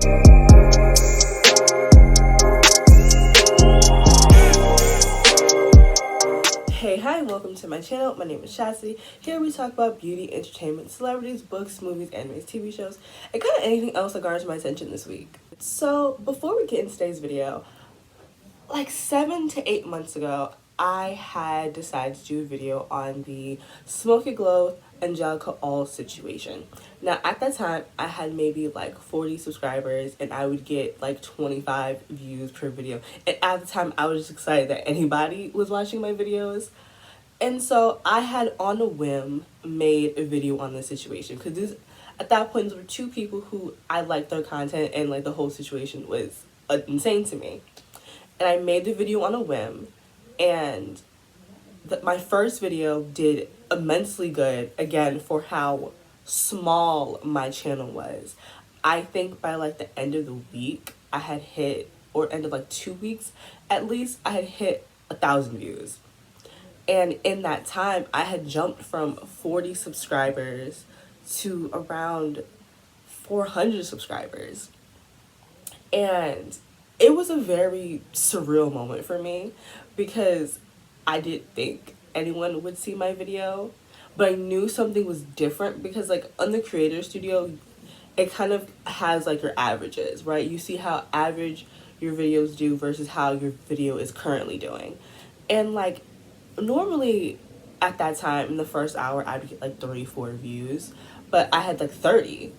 Hey, hi, welcome to my channel. My name is Chastity. Here we talk about beauty, entertainment, celebrities, books, movies, animes, TV shows, and kind of anything else that garners my attention this week. So before we get into today's video, like 7 to 8 months ago, I had decided to do a video on the Smoky Glow Angelica All situation. Now at that time, I had maybe like 40 subscribers and I would get like 25 views per video. And at the time, I was just excited that anybody was watching my videos. And so I had on a whim made a video on this situation because at that point there were two people who I liked their content and like the whole situation was insane to me. And I made the video on a whim, and my first video did immensely good, again, for how small my channel was. I think by like the end of the week, I had hit, or end of like 2 weeks, at least I had hit 1,000 views. And in that time, I had jumped from 40 subscribers to around 400 subscribers. And it was a very surreal moment for me because I didn't think anyone would see my video, but I knew something was different because like on the creator studio, it kind of has like your averages, right? You see how average your videos do versus how your video is currently doing. And like normally at that time in the first hour, I'd get like 34 views, but I had like 30.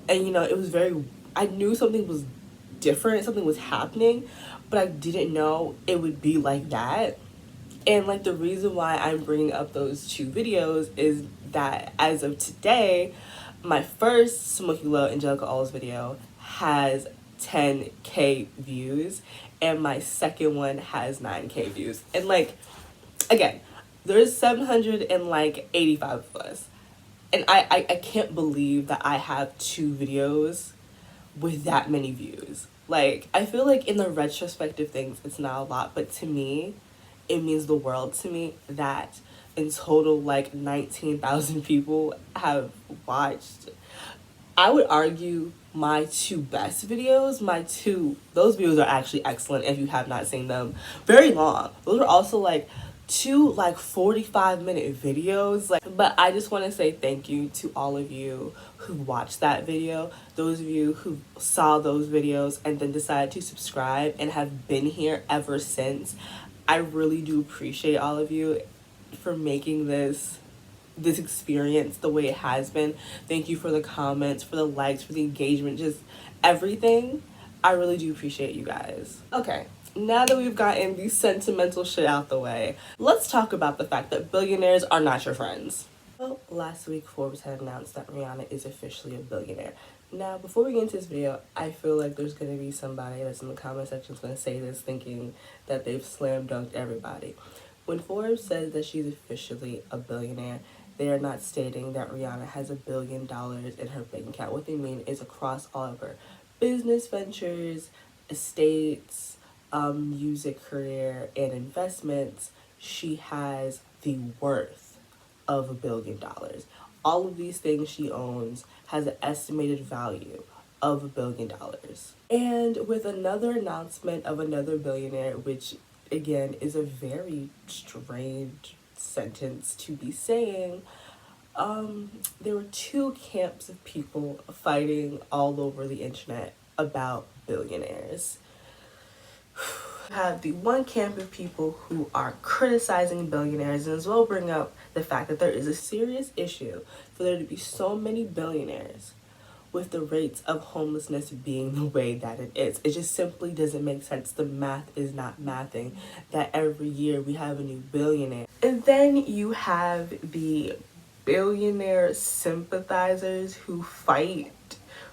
And it was I knew something was different, something was happening, but I didn't know it would be like that. And like the reason why I'm bringing up those two videos is that as of today, my first Smoky Glow Angelica All's video has 10K views and my second one has 9K views. And like, again, there's 785 of us. And I can't believe that I have two videos with that many views. Like, I feel like in the retrospective things, it's not a lot, but to me, it means the world to me that in total, like 19,000 people have watched. I would argue my two best videos, those videos are actually excellent if you have not seen them. Very long. Those are also like two like 45-minute videos, but I just want to say thank you to all of you who watched that video, those of you who saw those videos and then decided to subscribe and have been here ever since. I really do appreciate all of you for making this experience the way it has been. Thank you for the comments, for the likes, for the engagement, just everything. I really do appreciate you guys. Okay, now that we've gotten the sentimental shit out the way, let's talk about the fact that billionaires are not your friends. Well, last week Forbes had announced that Rihanna is officially a billionaire. Now, before we get into this video, I feel like there's going to be somebody that's in the comment section that's going to say this thinking that they've slam dunked everybody. When Forbes says that she's officially a billionaire, they are not stating that Rihanna has $1 billion in her bank account. What they mean is across all of her business ventures, estates, music career, and investments, she has the worth of $1 billion. All of these things she owns has an estimated value of $1 billion. And with another announcement of another billionaire, which again is a very strange sentence to be saying, there were two camps of people fighting all over the internet about billionaires. You have the one camp of people who are criticizing billionaires and as well bring up the fact that there is a serious issue for there to be so many billionaires with the rates of homelessness being the way that it is. It just simply doesn't make sense. The math is not mathing that every year we have a new billionaire. And then you have the billionaire sympathizers who fight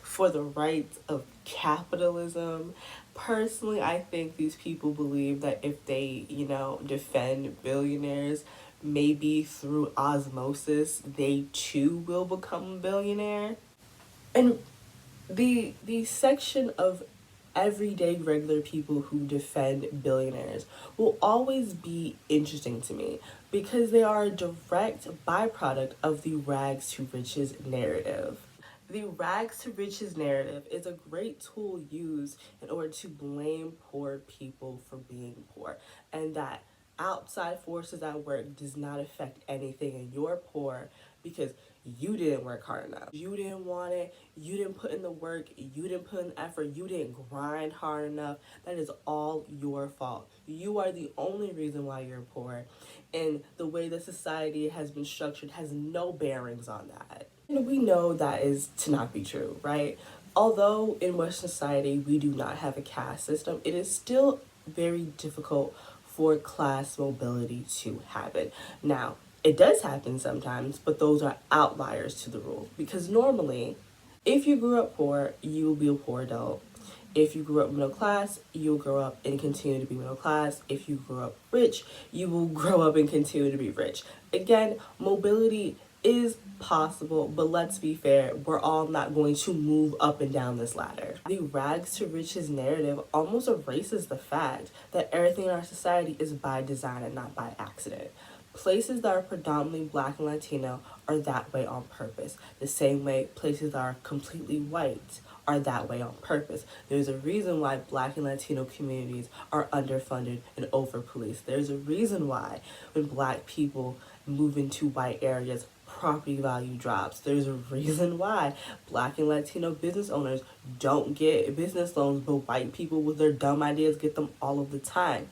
for the rights of capitalism. Personally, I think these people believe that if they, defend billionaires, maybe through osmosis, they too will become a billionaire. And the section of everyday regular people who defend billionaires will always be interesting to me because they are a direct byproduct of the rags to riches narrative. The rags to riches narrative is a great tool used in order to blame poor people for being poor, and that outside forces at work does not affect anything, and you're poor because you didn't work hard enough. You didn't want it, you didn't put in the work, you didn't put in the effort, you didn't grind hard enough. That is all your fault. You are the only reason why you're poor, and the way that society has been structured has no bearings on that. And we know that is to not be true, right? Although in Western society we do not have a caste system, it is still very difficult for class mobility to happen. Now, it does happen sometimes, but those are outliers to the rule, because normally, if you grew up poor, you will be a poor adult. If you grew up middle class, you'll grow up and continue to be middle class. If you grew up rich, you will grow up and continue to be rich. Again, mobility is possible, but let's be fair, we're all not going to move up and down this ladder. The rags to riches narrative almost erases the fact that everything in our society is by design and not by accident. Places that are predominantly Black and Latino are that way on purpose, the same way places that are completely white are that way on purpose. There's a reason why Black and Latino communities are underfunded and overpoliced. There's a reason why when Black people move into white areas, property value drops. There's a reason why Black and Latino business owners don't get business loans, but white people with their dumb ideas get them all of the time.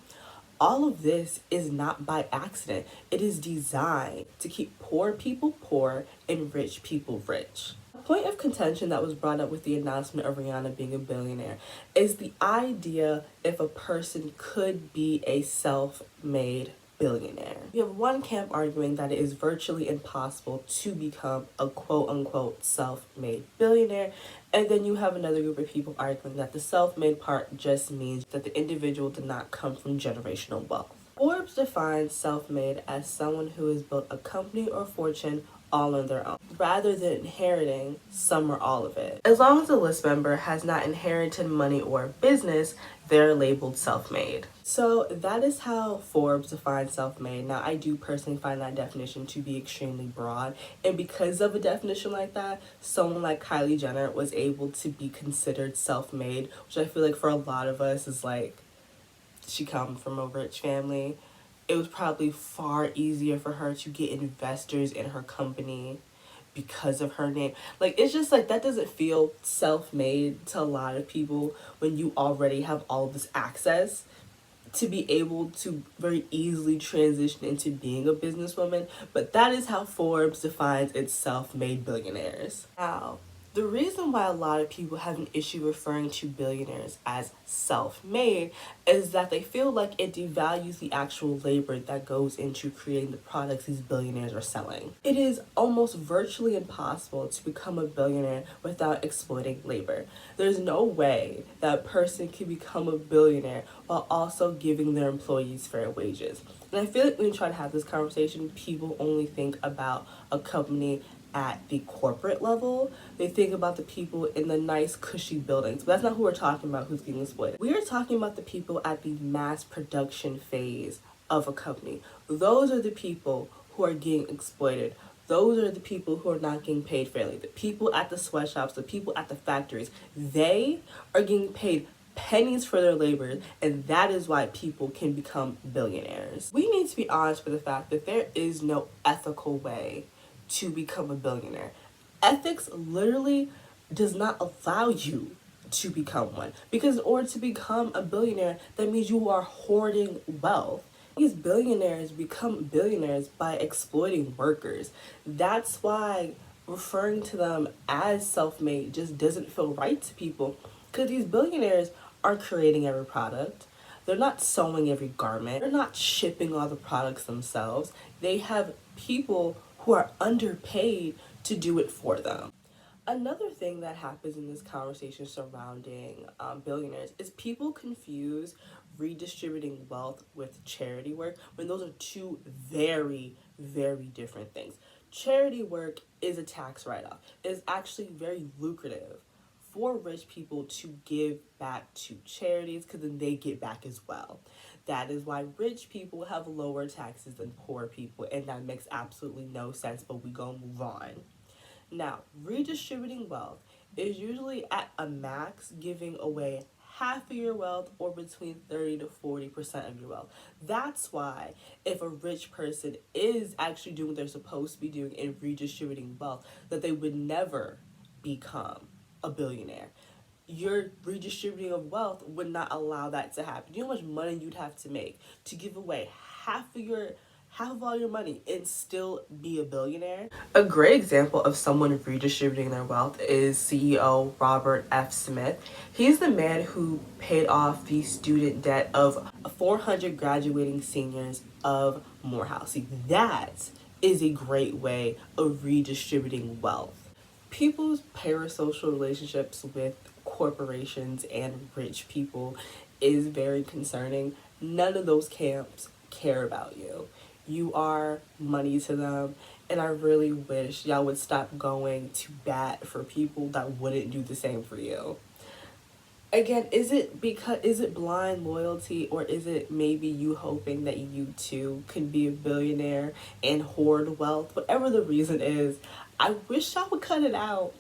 All of this is not by accident. It is designed to keep poor people poor and rich people rich. A point of contention that was brought up with the announcement of Rihanna being a billionaire is the idea if a person could be a self-made billionaire. You have one camp arguing that it is virtually impossible to become a quote-unquote self-made billionaire, and then you have another group of people arguing that the self-made part just means that the individual did not come from generational wealth. Forbes defines self-made as someone who has built a company or fortune all on their own, rather than inheriting some or all of it. As long as a list member has not inherited money or business, they're labeled self-made. So that is how Forbes defines self-made. Now, I do personally find that definition to be extremely broad, and because of a definition like that, someone like Kylie Jenner was able to be considered self-made, which I feel like for a lot of us is like, she comes from a rich family. It was probably far easier for her to get investors in her company because of her name. Like, it's just like, that doesn't feel self-made to a lot of people when you already have all this access to be able to very easily transition into being a businesswoman. But that is how Forbes defines its self-made billionaires. Now, the reason why a lot of people have an issue referring to billionaires as self-made is that they feel like it devalues the actual labor that goes into creating the products these billionaires are selling. It is almost virtually impossible to become a billionaire without exploiting labor. There's no way that a person can become a billionaire while also giving their employees fair wages. And I feel like when you try to have this conversation, people only think about a company at the corporate level. They think about the people in the nice cushy buildings, but that's not who we're talking about who's getting exploited. We are talking about the people at the mass production phase of a company. Those are the people who are getting exploited. Those are the people who are not getting paid fairly. The people at the sweatshops, the people at the factories, they are getting paid pennies for their labor, and that is why people can become billionaires. We need to be honest with the fact that there is no ethical way to become a billionaire. Ethics literally does not allow you to become one, because in order to become a billionaire, that means you are hoarding wealth. These billionaires become billionaires by exploiting workers. That's why referring to them as self-made just doesn't feel right to people, because these billionaires aren't creating every product. They're not sewing every garment. They're not shipping all the products themselves. They have people who are underpaid to do it for them. Another thing that happens in this conversation surrounding billionaires is people confuse redistributing wealth with charity work, when those are two very, very different things. Charity work is a tax write-off. It is actually very lucrative for rich people to give back to charities, because then they get back as well. That is why rich people have lower taxes than poor people, and that makes absolutely no sense, but we gonna move on. Now, redistributing wealth is usually at a max giving away half of your wealth or between 30 to 40% of your wealth. That's why if a rich person is actually doing what they're supposed to be doing in redistributing wealth, that they would never become a billionaire. Your redistributing of wealth would not allow that to happen. You know how much money you'd have to make to give away half of all your money and still be a billionaire? A great example of someone redistributing their wealth is CEO Robert F. Smith. He's the man who paid off the student debt of 400 graduating seniors of Morehouse. See, that is a great way of redistributing wealth. People's parasocial relationships with corporations and rich people is very concerning. None of those camps care about you. You are money to them, and I really wish y'all would stop going to bat for people that wouldn't do the same for you. Again, is it blind loyalty, or is it maybe you hoping that you too can be a billionaire and hoard wealth? Whatever the reason is, I wish y'all would cut it out,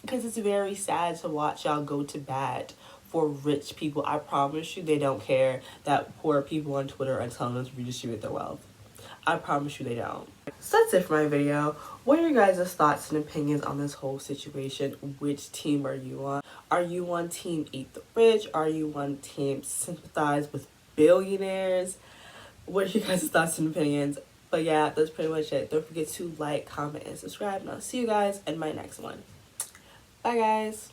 because it's very sad to watch y'all go to bat for rich people. I promise you they don't care that poor people on Twitter are telling them to redistribute their wealth. I promise you they don't. So that's it for my video. What are your guys' thoughts and opinions on this whole situation? Which team are you on? Are you on team eat the rich? Are you on team sympathize with billionaires? What are your guys' thoughts and opinions? But yeah, that's pretty much it. Don't forget to like, comment, and subscribe. And I'll see you guys in my next one. Bye, guys.